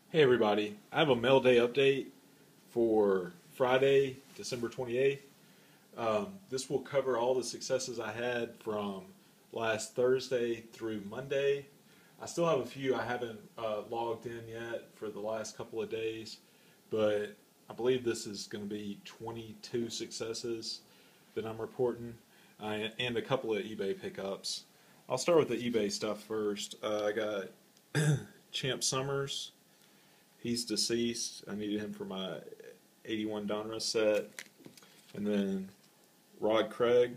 Hey everybody, I have a mail day update for Friday, December 28th. This will cover all the successes I had from last Thursday through Monday. I still have a few I haven't logged in yet for the last couple of days, but I believe this is going to be 22 successes that I'm reporting, and a couple of eBay pickups. I'll start with the eBay stuff first. I got Champ Summers. He's deceased. I needed him for my 81 Donruss set. And then Rod Craig.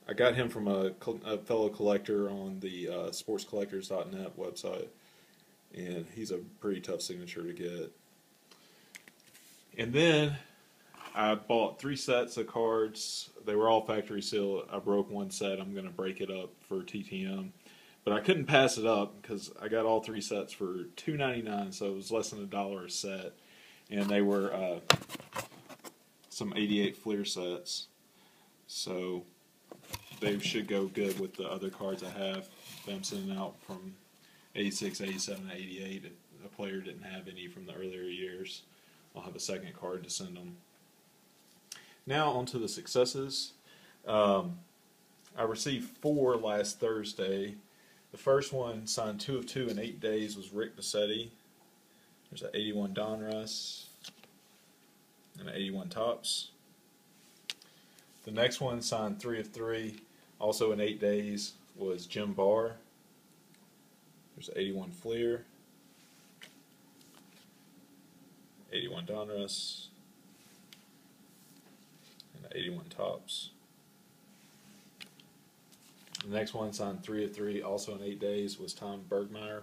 I got him from a fellow collector on the sportscollectors.net website. And he's a pretty tough signature to get. And then I bought 3 sets of cards. They were all factory sealed. I broke one set. I'm going to break it up for TTM. But I couldn't pass it up because I got all 3 sets for $2.99, so it was less than $1 a set. And they were some 88 Fleer sets. So they should go good with the other cards I have that I'm sending out from 86, 87, and 88. If a player didn't have any from the earlier years, I'll have a second card to send them. Now on to the successes. I received 4 last Thursday. The first one, signed 2 of 2 in 8 days, was Rick Bassetti. There's an 81 Donruss and an 81 Topps. The next one, signed 3 of 3, also in 8 days, was Jim Barr. There's an 81 Fleer, 81 Donruss, and an 81 Topps. The next one, signed 3 of 3, also in 8 days, was Tom Bergmeyer.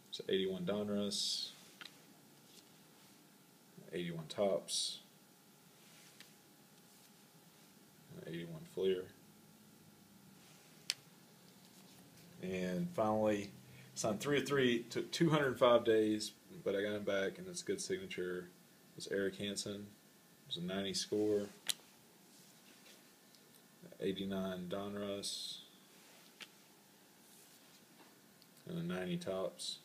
It's 81 Donruss, 81 Topps, and 81 Fleer. And finally, signed 3 of 3, took 205 days, but I got him back, and it's a good signature. It was Eric Hansen. It was a 90 score. 89 Donruss, and a 90 Topps.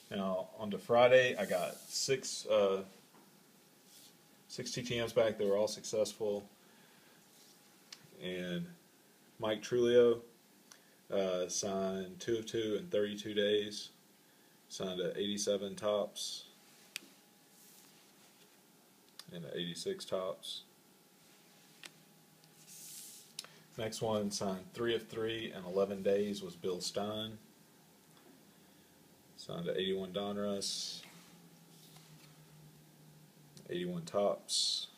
Now on to Friday, I got 6 TTMs back. They were all successful. And Mike Trulio signed 2 of 2 in 32 days. Signed a 87 Topps and a 86 Topps. Next one, signed 3 of 3 in 11 days, was Bill Stein. Signed an 81 Donruss, 81 Topps,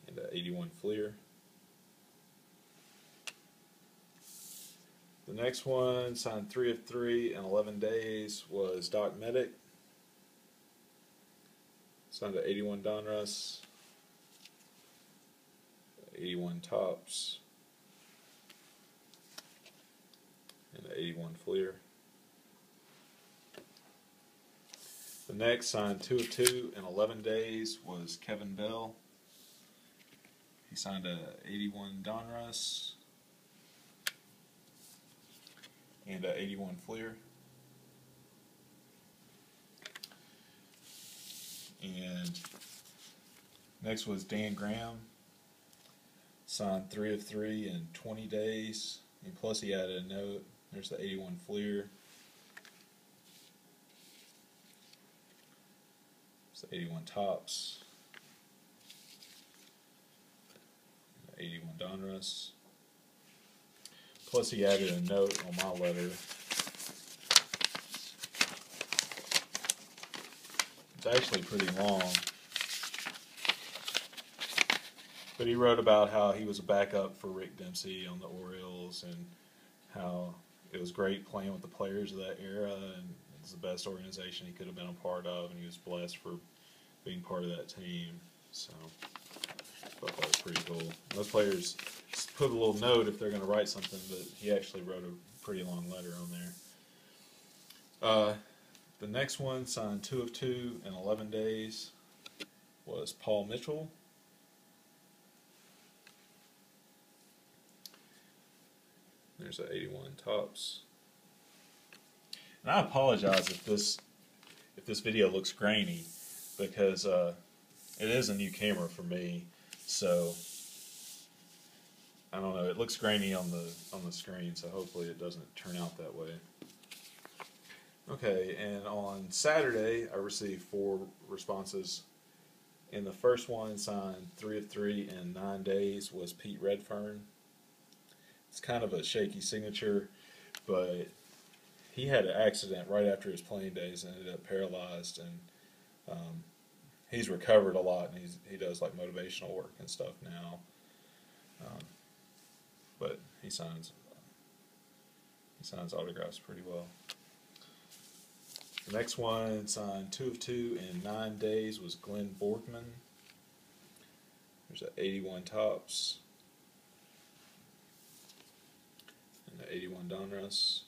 and an 81 Fleer. The next one, signed 3 of 3 in 11 days, was Doc Medic. Signed an 81 Donruss, 81 Topps, and an 81 Fleer. The next, signed 2 of 2 in 11 days, was Kevin Bell. He signed a 81 Donruss and a 81 Fleer. And next was Dan Graham. Signed 3 of 3 in 20 days, and plus he added a note. There's the 81 Fleer. It's the 81 Topps. The 81 Donruss. Plus he added a note on my letter. It's actually pretty long. But he wrote about how he was a backup for Rick Dempsey on the Orioles and how it was great playing with the players of that era, and it's the best organization he could have been a part of, and he was blessed for being part of that team. So I thought that was pretty cool. Most players put a little note if they're going to write something, but he actually wrote a pretty long letter on there. The next one, signed 2 of 2 in 11 days, was Paul Mitchell. There's an 81 Topps. And I apologize if this video looks grainy, because it is a new camera for me, so I don't know. It looks grainy on the screen, so hopefully it doesn't turn out that way. Okay, and on Saturday I received 4 responses. And the first one, signed 3 of 3 in 9 days, was Pete Redfern. It's kind of a shaky signature, but he had an accident right after his playing days and ended up paralyzed. And he's recovered a lot, and he does like motivational work and stuff now. But he signs autographs pretty well. The next one, signed 2 of 2 in 9 days, was Glenn Borgman. There's an 81 Topps and the 81 Donruss.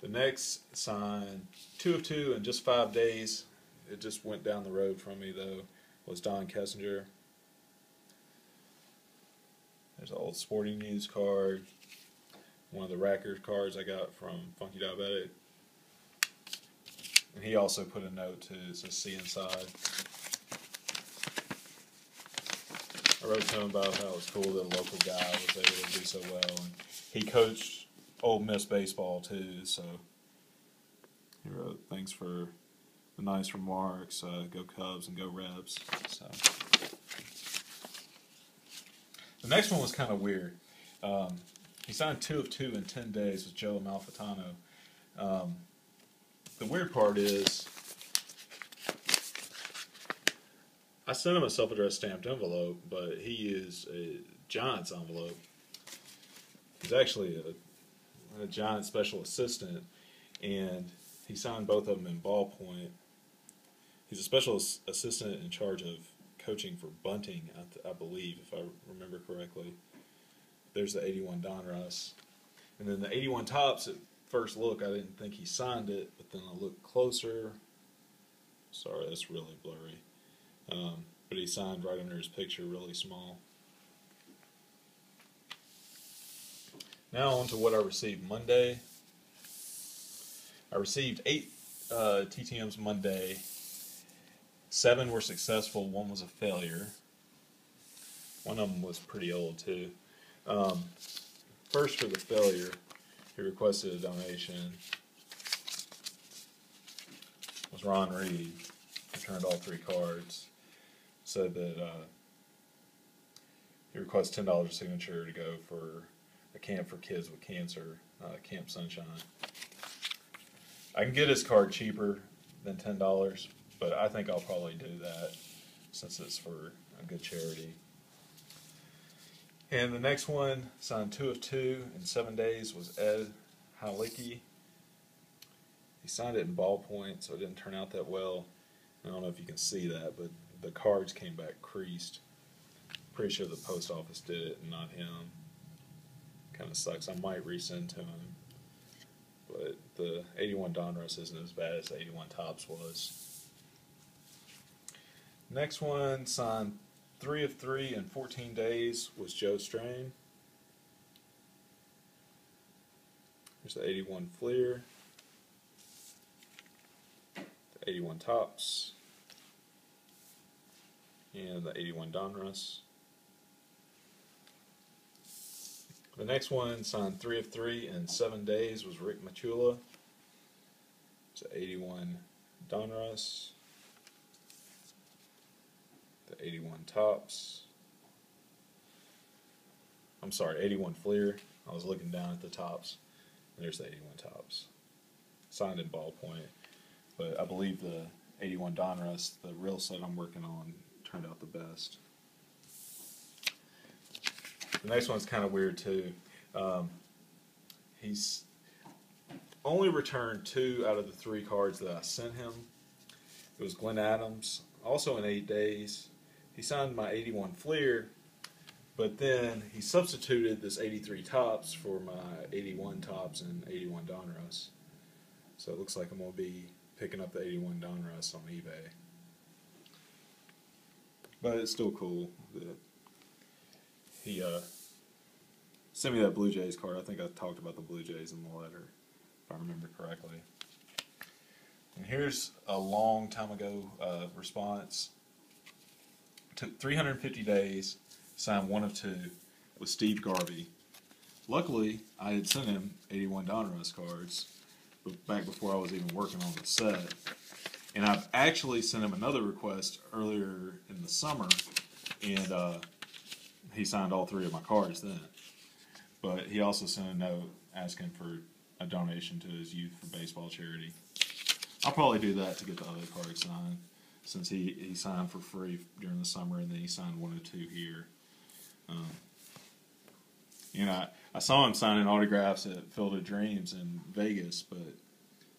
The next, signed 2 of 2 in just 5 days. It just went down the road from me though, was Don Kessinger. There's an old Sporting News card. One of the Rackers cards I got from Funky Diabetic. And he also put a note to see inside. I wrote to him about how it was cool that a local guy was able to do so well. And he coached Ole Miss baseball too, so he wrote, "Thanks for the nice remarks, go Cubs and go Rebs." So the next one was kind of weird. He signed 2 of 2 in 10 days with Joe Amalfitano. The weird part is, I sent him a self-addressed stamped envelope, but he used a Giants envelope. He's actually a Giants special assistant, and he signed both of them in ballpoint. He's a special assistant in charge of coaching for bunting, I believe, if I remember correctly. There's the 81 Donruss. And then the 81 Topps, at first look, I didn't think he signed it, but then I looked closer. Sorry, that's really blurry. But he signed right under his picture, really small. Now on to what I received Monday. I received 8 TTMs Monday. 7 were successful, 1 was a failure. One of them was pretty old too. First, for the failure, he requested a donation. It was Ron Reed. Returned all 3 cards. Said that he requests $10 signature to go for a camp for kids with cancer, Camp Sunshine. I can get his card cheaper than $10, but I think I'll probably do that since it's for a good charity. And the next one, signed 2 of 2 in 7 days, was Ed Halicki. He signed it in ballpoint, so it didn't turn out that well. I don't know if you can see that, but the cards came back creased. Pretty sure the post office did it and not him. Kind of sucks. I might resend to him. But the 81 Donruss isn't as bad as the 81 Topps was. Next one, signed 3 of 3 in 14 days, was Joe Strain. Here's the 81 Fleer, the 81 Topps, and the 81 Donruss. The next one, signed 3 of 3 in 7 days, was Rick Machula. It's the 81 Donruss, the 81 Topps. I'm sorry, 81 Fleer. I was looking down at the Topps, and there's the 81 Topps. Signed in ballpoint, but I believe the 81 Donruss, the real set I'm working on, turned out the best. The next one's kind of weird too. He's only returned 2 out of the 3 cards that I sent him. It was Glenn Adams, also in 8 days. He signed my 81 Fleer, but then he substituted this 83 Topps for my 81 Topps and 81 Donruss. So it looks like I'm going to be picking up the 81 Donruss on eBay. But it's still cool that he sent me that Blue Jays card. I think I talked about the Blue Jays in the letter, if I remember correctly. And here's a long time ago response. Took 350 days, signed 1 of 2 with Steve Garvey. Luckily, I had sent him 81 Donruss cards back before I was even working on the set. And I've actually sent him another request earlier in the summer, and he signed all 3 of my cards then. But he also sent a note asking for a donation to his youth for baseball charity. I'll probably do that to get the other card signed, since he signed for free during the summer, and then he signed 1 or 2 here. I saw him signing autographs at Field of Dreams in Vegas, but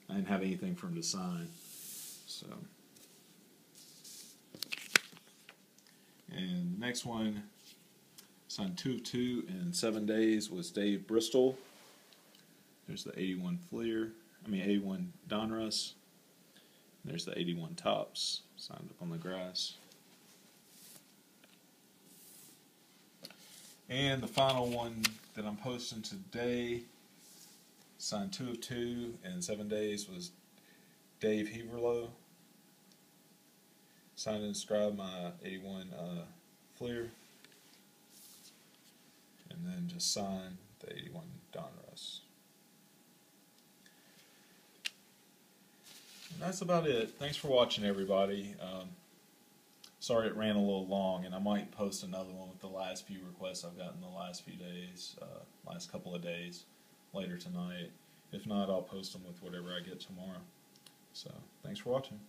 I didn't have anything for him to sign. So, and the next one, signed 2 of 2 in 7 days, was Dave Bristol. There's the 81 81 Donruss. There's the 81 Topps, signed up on the grass. And the final one that I'm posting today, signed 2 of 2 in 7 days, was Dave Heverlow. Signed and inscribed my 81 Fleer. And then just signed the 81 Donruss. And that's about it. Thanks for watching, everybody. Sorry it ran a little long, and I might post another one with the last few requests I've gotten the last few days, last couple of days, later tonight. If not, I'll post them with whatever I get tomorrow. So, thanks for watching.